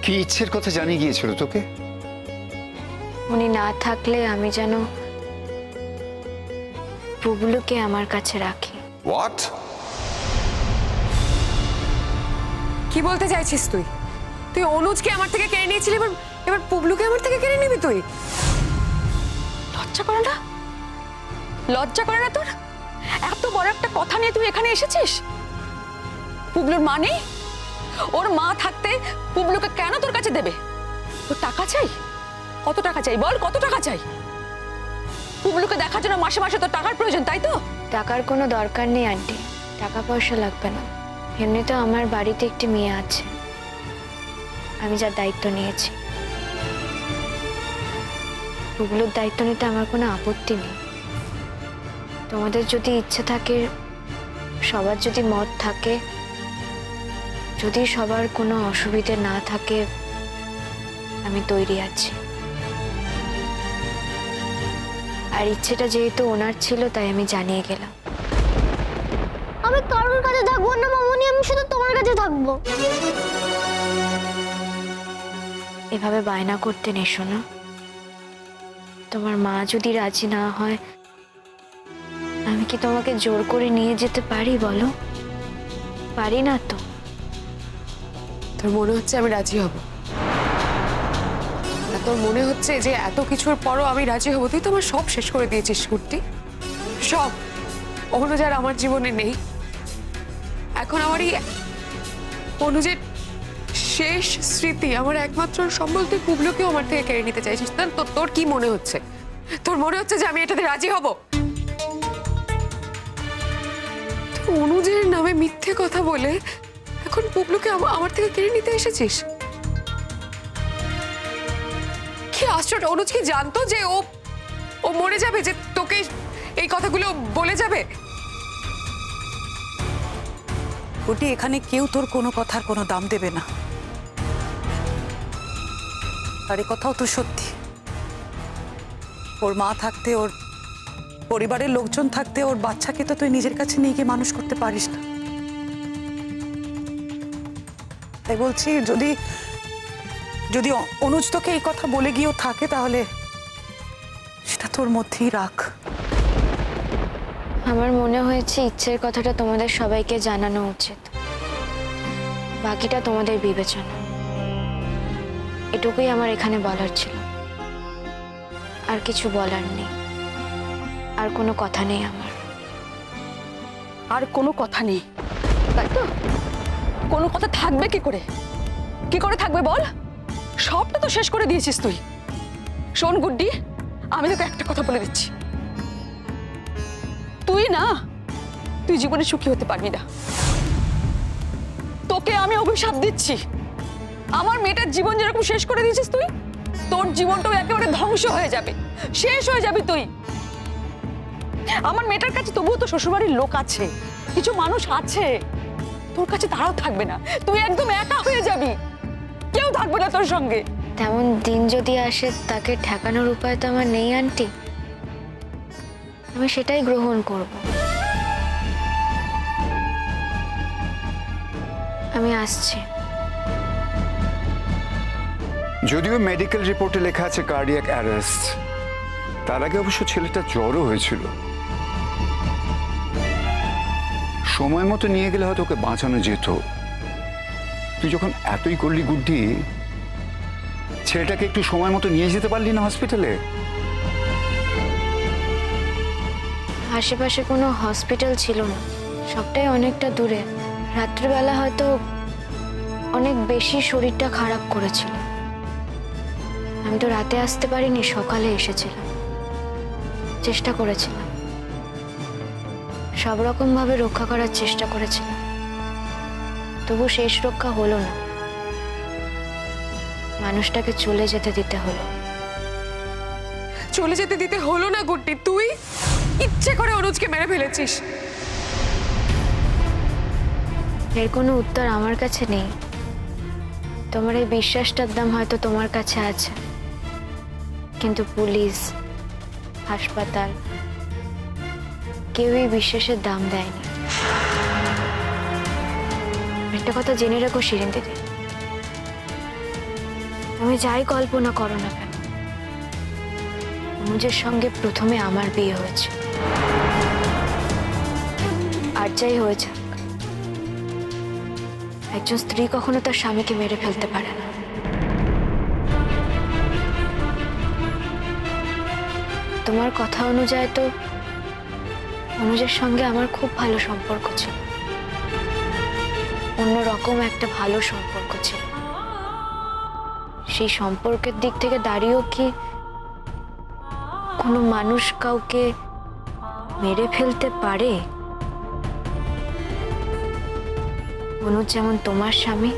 কি ইচ্ছের কথা জানিয়ে গিয়েছিল তোকে? উনি না থাকলে আমি যেন বুবলুকে আমার কাছে রাখি। হোয়াট? কি বলতে চাইছিস তুই? তুই অনুজকে আমার থেকে কেড়ে নিয়েছিলি, এবার এবার পুবলুকে আমার থেকে কেড়ে নিবি তুই? লজ্জা করে না? লজ্জা করে না তোর? এত বড় একটা কথা নিয়ে তুই এখানে এসেছিস? পুবলুর মা নেই? ওর মা থাকতে পুবলুকে কেন তোর কাছে দেবে? তোর টাকা চাই? কত টাকা চাই বল, কত টাকা চাই? পুবলুকে দেখার জন্য মাসে মাসে তোর টাকার প্রয়োজন, তাই তো? টাকার কোনো দরকার নেই আন্টি, টাকা পয়সা লাগবে না। এমনি তো আমার বাড়িতে একটি মেয়ে আছে, আমি যার দায়িত্ব নিয়েছি। বুবলুর দায়িত্ব নিতে আমার কোনো আপত্তি নেই। তোমাদের যদি ইচ্ছে থাকে, সবার যদি মত থাকে, যদি সবার কোনো অসুবিধে না থাকে, আমি তৈরি আছি। আর ইচ্ছেটা যেহেতু ওনার ছিল, তাই আমি জানিয়ে গেলাম। আমি কারোর কাছে থাকবো না মামুনি, আমি শুধু তোমার কাছে থাকবো। এভাবে বায়না করতে নেই শোনো। তোমার মা যদি রাজি না হয়, আমি কি তোমাকে জোর করে নিয়ে যেতে পারি বলো? পারি না তো। তোর মনে হচ্ছে আমি রাজি হব? না, তোর মনে হচ্ছে যে এত কিছুর পরও আমি রাজি হব? তুই তো আমার সব শেষ করে দিয়েছিস কুর্তি, সব। অনুজ আর আমার জীবনে নেই। এখন আমার এই অনুজের শেষ স্মৃতি, আমার একমাত্র সম্বল, তুই পুবলুকেও আমার থেকে কেড়ে নিতে চাইছিস। তোর কি মনে হচ্ছে? তোর মনে হচ্ছে যে আমি এটাতে রাজি হব? তুই অনুজের নামে মিথ্যে কথা বলে এখন পুবলুকে আমার থেকে কেড়ে নিতে এসেছিস? কি আশ্চর্য! অনুজ কি জানতো যে ও মরে যাবে, যে তোকে এই কথাগুলো বলে যাবে? ওটি এখানে কেউ তোর কোনো কথার কোনো দাম দেবে না। আর এ কথাও তো সত্যি, ওর মা থাকতে, ওর পরিবারের লোকজন থাকতে, ওর বাচ্চাকে তো তুই নিজের কাছে নিয়ে গিয়ে মানুষ করতে পারিস না। তাই বলছি, যদি যদি অনুজ তোকে এই কথা বলে গিয়েও থাকে, তাহলে সেটা তোর মধ্যেই রাখ। আমার মনে হয়েছে ইচ্ছের কথাটা তোমাদের সবাইকে জানানো উচিত। বাকিটা তোমাদের বিবেচনা। এটুকুই আমার এখানে বলার ছিল, আর কিছু বলার নেই। আর কোনো কথা নেই আমার। আর কোনো কথা নেই, তাই তো? কোনো কথা থাকবে কি করে? কি করে থাকবে বল? সবটা তো শেষ করে দিয়েছিস তুই। শোন গুড্ডি, আমি তোকে একটা কথা বলে দিচ্ছি, তুই জীবনে সুখী হতে পারবি না। তোকে আমি অভিশাপ দিচ্ছি। আমার মেয়েটার জীবন যেরকম শেষ করে দিয়েছিস তুই, তোর জীবনটাও একেবারে ধ্বংস হয়ে যাবে, শেষ হয়ে যাবি তুই। আমার মেয়েটার কাছে তবুও তো শ্বশুরবাড়ির লোক আছে, কিছু মানুষ আছে। তোর কাছে তারাও থাকবে না, তুই একদম একা হয়ে যাবি, কেউ থাকবে না তোর সঙ্গে। তেমন দিন যদি আসে, তাকে ঠেকানোর উপায় তো আমার নেই আন্টি। আমি সেটাই গ্রহণ করব। আমি আসছি। যদিও মেডিকেল রিপোর্টে লেখা আছে কার্ডিয়াক অ্যারেস্ট, তার আগে অবশ্য ছেলেটা জ্বরও হয়েছিল। সময় মতো নিয়ে গেলে হয়তো ওকে বাঁচানো যেত। তুই যখন এতই করলি গুড্ডি, ছেলেটাকে একটু সময় মতো নিয়ে যেতে পারলি না হসপিটালে? আশেপাশে কোনো হসপিটাল ছিল না, সবটাই অনেকটা দূরে। রাত্রিবেলা হয়তো অনেক বেশি শরীরটা খারাপ করেছিল। আমি তো রাতে আসতে পারিনি, সকালে এসেছিলাম। চেষ্টা করেছিলাম, সব রকম ভাবে রক্ষা করার চেষ্টা করেছিলাম, তবু শেষ রক্ষা হলো না। মানুষটাকে চলে যেতে দিতে হলো। চলে যেতে দিতে হলো না গুড্ডি, তুই ইচ্ছে করে অনুজকে মেরে ফেলেছিস। এর কোনো উত্তর আমার কাছে নেই। তোমার এই বিশ্বাসটার দাম হয়তো তোমার কাছে আছে, কিন্তু পুলিশ, হাসপাতাল, কেউই বিশ্বাসের দাম দেয়নি। একটা কথা জেনে রাখো শিরিন দিদি, তুমি যাই কল্পনা করো না কেন, অনুজের সঙ্গে প্রথমে আমার বিয়ে হয়েছে। আর যাই হয়ে যাক, একজন স্ত্রী কখনো তার স্বামীকে মেরে ফেলতে পারে না। তোমার কথা অনুযায়ী তো অনুজের সঙ্গে আমার খুব ভালো সম্পর্ক ছিল, অন্যরকম একটা ভালো সম্পর্ক ছিল। সেই সম্পর্কের দিক থেকে দাঁড়িয়েও কি কোনো মানুষ কাউকে মেরে ফেলতে পারে? অনুজ যেমন তোমার স্বামী,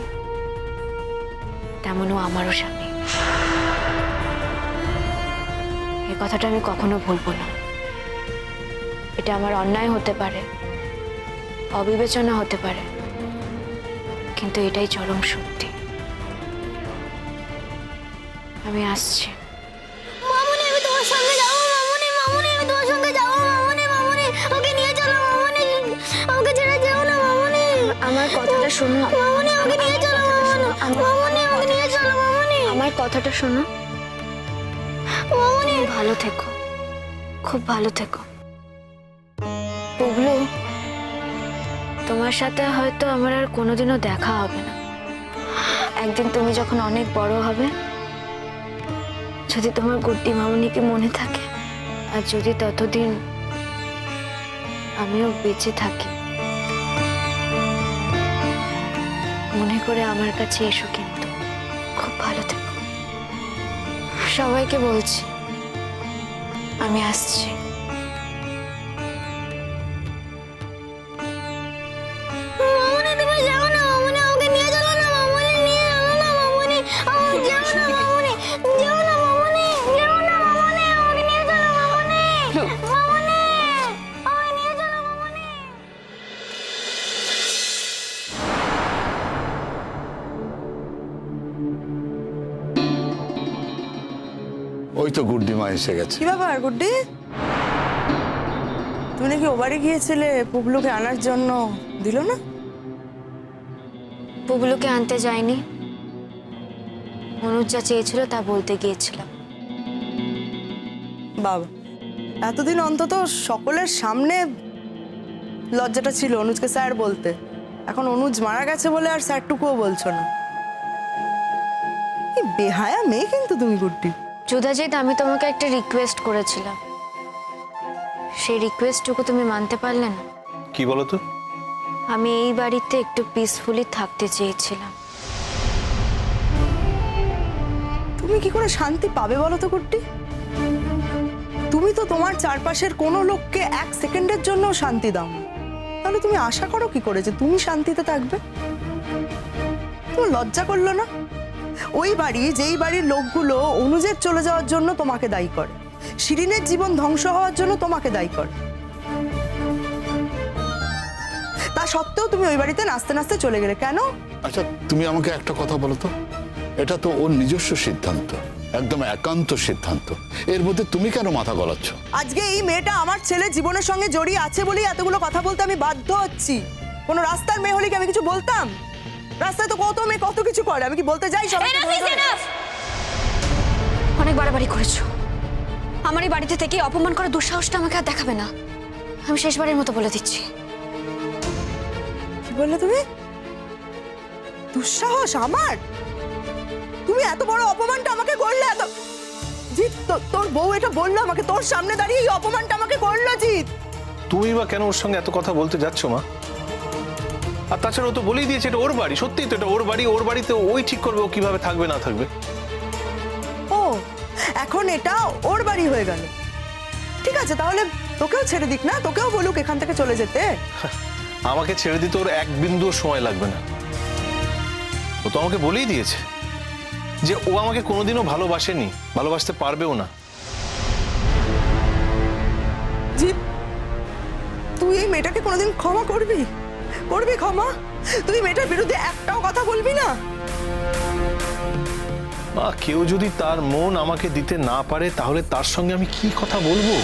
তেমনও আমারও স্বামী। এই কথাটা আমি কখনো ভুলবো না। এটা আমার অন্যায় হতে পারে, অবিবেচনা হতে পারে, কিন্তু এটাই চরম সত্যি। আমি আসছি। মামুনি আমি তোমার সঙ্গে যাবো। মামুনি মামুনি আমি তোমার সঙ্গে যাবো। মামুনি মামুনি ওকে নিয়ে চলো। মামুনি আমাকে ছেড়ে যেও না। মামুনি আমার কথাটা শোনো। মামুনি আমাকে নিয়ে চলো। মামুনি আমাকে নিয়ে চলো। মামুনি আমার কথাটা শোনো। মামুনি তুমি ভালো থেকো, খুব ভালো থেকো। পুবলু, তোমার সাথে হয়তো আমার আর কোনোদিনও দেখা হবে না। একদিন তুমি যখন অনেক বড় হবে, যদি তোমার গুড্ডি মামুনিকে মনে থাকে, আর যদি ততদিন আমিও বেঁচে থাকি, মনে করে আমার কাছে এসো। কিন্তু খুব ভালো থেকো। সবাইকে বলছি আমি আসছি। মামুনি তুমি যাও না। মামুনি আমাকে নিয়ে চলো না। মামুনি নিয়ে চলো না। মামুনি আমাকে যাও না। মামুনি যাও না। মামুনি যাও না। মামুনি আমাকে নিয়ে চলো। মামুনি মামুনি আমাকে নিয়ে চলো। মামুনি ওই তো গুড্ডিমা এসে গেছে। কি ব্যাপার গুড্ডি, তুমি নাকি ও বাড়ি গিয়েছিলে পুবলুকে আনার জন্য, দিল না? পুবলুকে আনতে যাইনি, অনুজ যা চেয়েছিল তা বলতে গিয়েছিলাম। বাবা, এতদিন অন্তত সকলের সামনে লজ্জাটা ছিল অনুজকে স্যার বলতে। এখন অনুজ মারা গেছে বলে আর স্যারটুকুও বলছো না। এই বেহায়া মেয়ে কিন্তু তুমি গুড্ডি। যুধাজিৎ, আমি তোমাকে একটা রিকোয়েস্ট করেছিলাম, সেই রিকোয়েস্টটুকু তুমি মানতে পারলে না। কি বলো তো? আমি এই বাড়িতে একটু পিসফুলি থাকতে চেয়েছিলাম। তুমি কি করে শান্তি পাবে বলো তো গুড্ডি? তুমি তো তোমার চারপাশের কোনো লোককে এক সেকেন্ডের জন্য শান্তি দাও না, তাহলে তুমি আশা করো কি করে যে তুমি শান্তিতে থাকবে? তোমার লজ্জা করলো না? ওই বাড়ি, যেই বাড়ির লোকগুলো অনুজের চলে যাওয়ার জন্য তোমাকে দায়ী করে, শিরিনের জীবন ধ্বংস হওয়ার জন্য তোমাকে দায়ী করে, তা সত্ত্বেও তুমি ওই বাড়িতে নাচতে নাচতে চলে গেলে কেন? আচ্ছা তুমি আমাকে একটা কথা বলো তো, এটা তো ওর নিজস্ব সিদ্ধান্ত, একদম একান্ত সিদ্ধান্ত, এর মধ্যে তুমি কেন মাথা গলাচ্ছ? আজকে এই মেয়েটা আমার ছেলে জীবনের সঙ্গে জড়িয়ে আছে বলেই এতগুলো কথা বলতে আমি বাধ্য হচ্ছি। কোনো রাস্তার মেয়ে হলে কি আমি কিছু বলতাম? রাস্তায় তো কত মেয়ে কত কিছু করে, আমি কি বলতে যাই সবাই? অনেক বাড়াবাড়ি করেছো। আমার এই বাড়িতে থেকে অপমান করার দুঃসাহসটা আমাকে আর দেখাবে না। আমি শেষবারের মতো বলে দিচ্ছি। কি বললে তুমি? দুঃসাহস আমার? তুমি এত বড় অপমানটা আমাকে করলে? এত জিৎ, তোর বউ এটা বললো আমাকে, তোর সামনে দাঁড়িয়ে এই অপমানটা আমাকে করলো জিৎ। তুমি বা কেন ওর সঙ্গে এত কথা বলতে যাচ্ছ মা? আর তাছাড়া ও তো বলেই দিয়েছে এটা ওর বাড়ি। সত্যিই তো এটা ওর বাড়ি, ওর বাড়িতে ওই ঠিক করবে ও কিভাবে থাকবে না থাকবে। ও এখন এটা ওর বাড়ি হয়ে গেল। ঠিক আছে, তাহলে তোকেও ছেড়ে দিক না, তোকেও বলুক এখান থেকে চলে যেতে। আমাকে ছেড়ে দিতে ওর এক বিন্দুও সময় লাগবে না। ও তো আমাকে বলেই দিয়েছে যে ও আমাকে কোনোদিনও ভালোবাসেনি, ভালোবাসতে পারবেও না। জিৎ, তুই এই মেয়েটাকে কোনোদিন ক্ষমা করবি? করবি ক্ষমা? তুই মেয়েটার বিরুদ্ধে একটাও কথা বলবি না? মা, কেউ যদি তার মন আমাকে দিতে না পারে তাহলে তার সঙ্গে আমি কি কথা বলবো?